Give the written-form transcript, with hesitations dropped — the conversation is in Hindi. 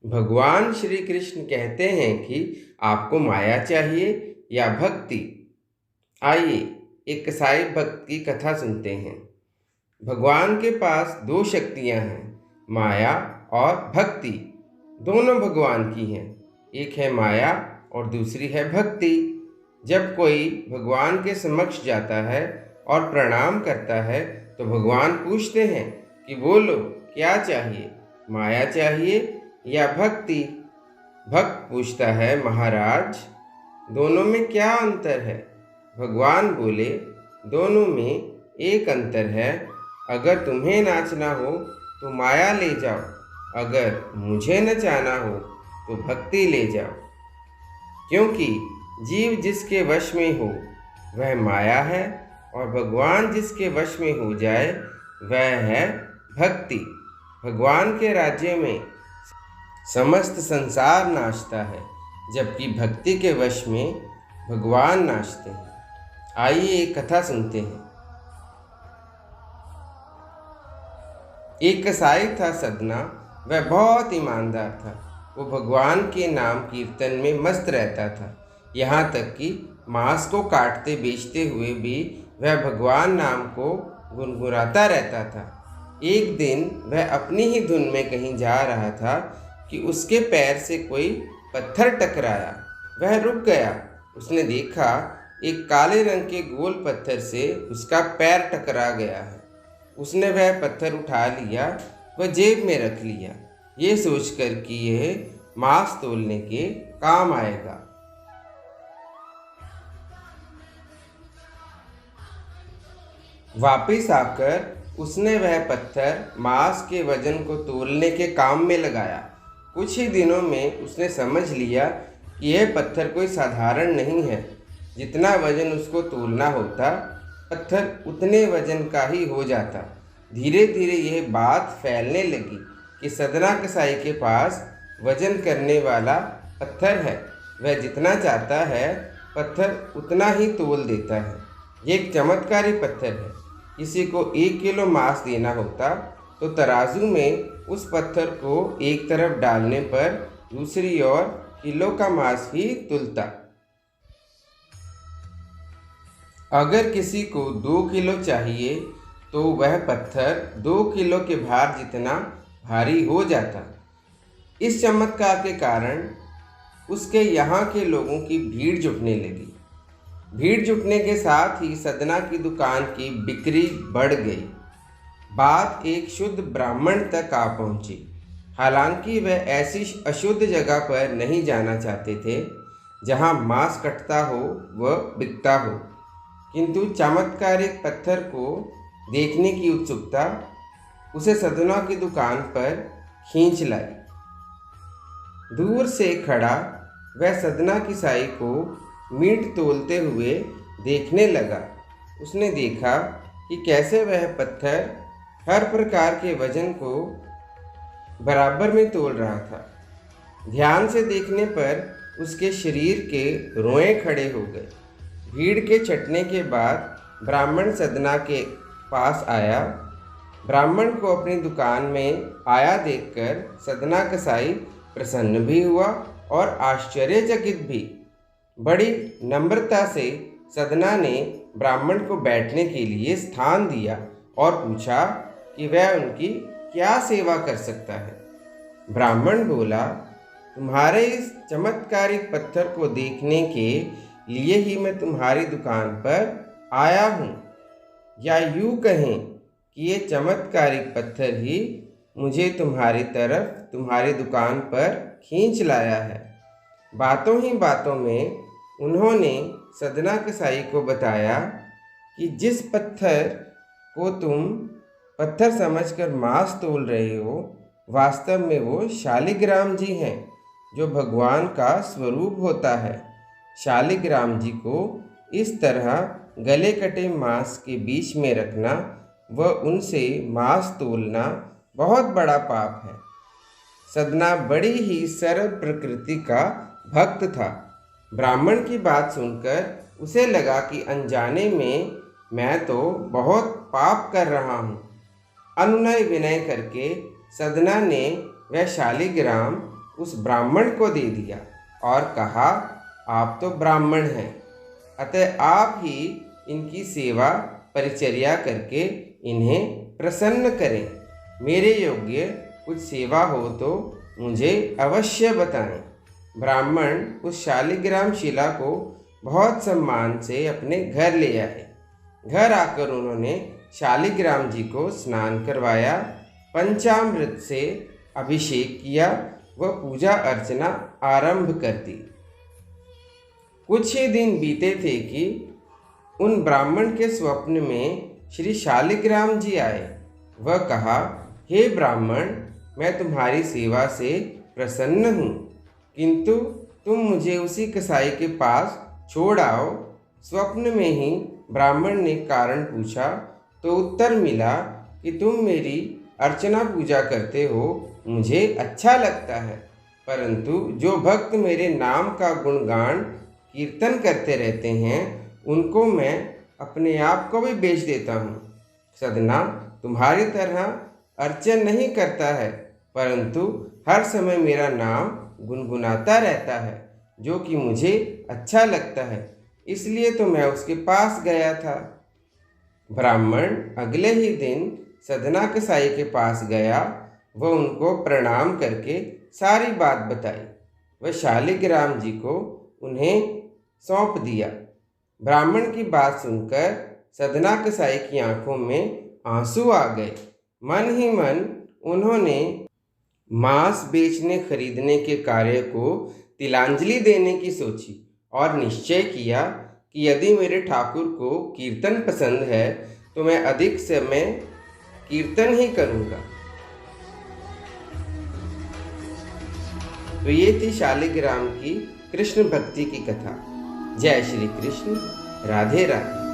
भगवान श्री कृष्ण कहते हैं कि आपको माया चाहिए या भक्ति। आइए एक कसाई भक्त की कथा सुनते हैं। भगवान के पास दो शक्तियां हैं, माया और भक्ति। दोनों भगवान की हैं। एक है माया और दूसरी है भक्ति। जब कोई भगवान के समक्ष जाता है और प्रणाम करता है तो भगवान पूछते हैं कि बोलो क्या चाहिए, माया चाहिए या भक्ति। भक्त पूछता है, महाराज दोनों में क्या अंतर है? भगवान बोले, दोनों में एक अंतर है। अगर तुम्हें नाचना हो तो माया ले जाओ, अगर मुझे नचाना हो तो भक्ति ले जाओ। क्योंकि जीव जिसके वश में हो वह माया है और भगवान जिसके वश में हो जाए वह है भक्ति। भगवान के राज्य में समस्त संसार नाचता है, जबकि भक्ति के वश में भगवान नाचते हैं। आइए एक कथा सुनते हैं। एक कसाई था सदना। वह बहुत ईमानदार था। वो भगवान के नाम कीर्तन में मस्त रहता था। यहाँ तक कि मांस को काटते बेचते हुए भी वह भगवान नाम को गुनगुनाता रहता था। एक दिन वह अपनी ही धुन में कहीं जा रहा था कि उसके पैर से कोई पत्थर टकराया। वह रुक गया। उसने देखा एक काले रंग के गोल पत्थर से उसका पैर टकरा गया है। उसने वह पत्थर उठा लिया व जेब में रख लिया, ये सोचकर कि यह मांस तोलने के काम आएगा। वापिस आकर उसने वह पत्थर मांस के वजन को तोलने के काम में लगाया। कुछ ही दिनों में उसने समझ लिया कि यह पत्थर कोई साधारण नहीं है। जितना वजन उसको तोलना होता, पत्थर उतने वजन का ही हो जाता। धीरे धीरे यह बात फैलने लगी कि सदना कसाई के पास वजन करने वाला पत्थर है। वह जितना चाहता है पत्थर उतना ही तोल देता है। ये एक चमत्कारी पत्थर है। किसी को 1 किलो मांस देना होता तो तराजू में उस पत्थर को एक तरफ डालने पर दूसरी ओर किलो का मांस ही तुलता। अगर किसी को 2 किलो चाहिए तो वह पत्थर 2 किलो के भार जितना भारी हो जाता। इस चमत्कार के कारण उसके यहाँ के लोगों की भीड़ जुटने लगी। भीड़ जुटने के साथ ही सदना की दुकान की बिक्री बढ़ गई। बात एक शुद्ध ब्राह्मण तक आ पहुंची। हालांकि वह ऐसी अशुद्ध जगह पर नहीं जाना चाहते थे जहां मांस कटता हो व बिकता हो, किंतु चमत्कारिक पत्थर को देखने की उत्सुकता उसे सदना की दुकान पर खींच लाई। दूर से खड़ा वह सदना किसाई को मीट तोलते हुए देखने लगा। उसने देखा कि कैसे वह पत्थर हर प्रकार के वजन को बराबर में तोल रहा था। ध्यान से देखने पर उसके शरीर के रोए खड़े हो गए। भीड़ के छटने के बाद ब्राह्मण सदना के पास आया। ब्राह्मण को अपनी दुकान में आया देखकर सदना कसाई प्रसन्न भी हुआ और आश्चर्यचकित भी। बड़ी नम्रता से सदना ने ब्राह्मण को बैठने के लिए स्थान दिया और पूछा कि वह उनकी क्या सेवा कर सकता है। ब्राह्मण बोला, तुम्हारे इस चमत्कारिक पत्थर को देखने के लिए ही मैं तुम्हारी दुकान पर आया हूँ, या यूँ कहें कि ये चमत्कारिक पत्थर ही मुझे तुम्हारी तरफ तुम्हारी दुकान पर खींच लाया है। बातों ही बातों में उन्होंने सदना कसाई को बताया कि जिस पत्थर को तुम पत्थर समझकर मांस तोल रहे हो, वास्तव में वो शालिग्राम जी हैं, जो भगवान का स्वरूप होता है। शालिग्राम जी को इस तरह गले कटे मांस के बीच में रखना व उनसे मांस तोलना बहुत बड़ा पाप है। सदना बड़ी ही सरल प्रकृति का भक्त था। ब्राह्मण की बात सुनकर उसे लगा कि अनजाने में मैं तो बहुत पाप कर रहा हूँ। अनुनय विनय करके सदना ने वह शालिग्राम उस ब्राह्मण को दे दिया और कहा, आप तो ब्राह्मण हैं, अतः आप ही इनकी सेवा परिचर्या करके इन्हें प्रसन्न करें। मेरे योग्य कुछ सेवा हो तो मुझे अवश्य बताएं। ब्राह्मण उस शालिग्राम शिला को बहुत सम्मान से अपने घर ले आए। घर आकर उन्होंने शालिग्राम जी को स्नान करवाया, पंचामृत से अभिषेक किया व पूजा अर्चना आरंभ कर दी। कुछ ही दिन बीते थे कि उन ब्राह्मण के स्वप्न में श्री शालिग्राम जी आए। वह कहा, हे ब्राह्मण, मैं तुम्हारी सेवा से प्रसन्न हूँ, किंतु तुम मुझे उसी कसाई के पास छोड़ आओ। स्वप्न में ही ब्राह्मण ने कारण पूछा तो उत्तर मिला कि तुम मेरी अर्चना पूजा करते हो, मुझे अच्छा लगता है, परंतु जो भक्त मेरे नाम का गुणगान कीर्तन करते रहते हैं उनको मैं अपने आप को भी बेच देता हूँ। सदना तुम्हारी तरह अर्चन नहीं करता है, परंतु हर समय मेरा नाम गुनगुनाता रहता है, जो कि मुझे अच्छा लगता है, इसलिए तो मैं उसके पास गया था। ब्राह्मण अगले ही दिन सदना कसाई के पास गया। वह उनको प्रणाम करके सारी बात बताई। वह शालिग्राम जी को उन्हें सौंप दिया। ब्राह्मण की बात सुनकर सदना कसाई की आंखों में आंसू आ गए। मन ही मन उन्होंने मांस बेचने खरीदने के कार्य को तिलांजलि देने की सोची और निश्चय किया कि यदि मेरे ठाकुर को कीर्तन पसंद है तो मैं अधिक समय कीर्तन ही करूँगा। तो ये थी शालिग्राम की कृष्ण भक्ति की कथा। जय श्री कृष्ण। राधे राधे।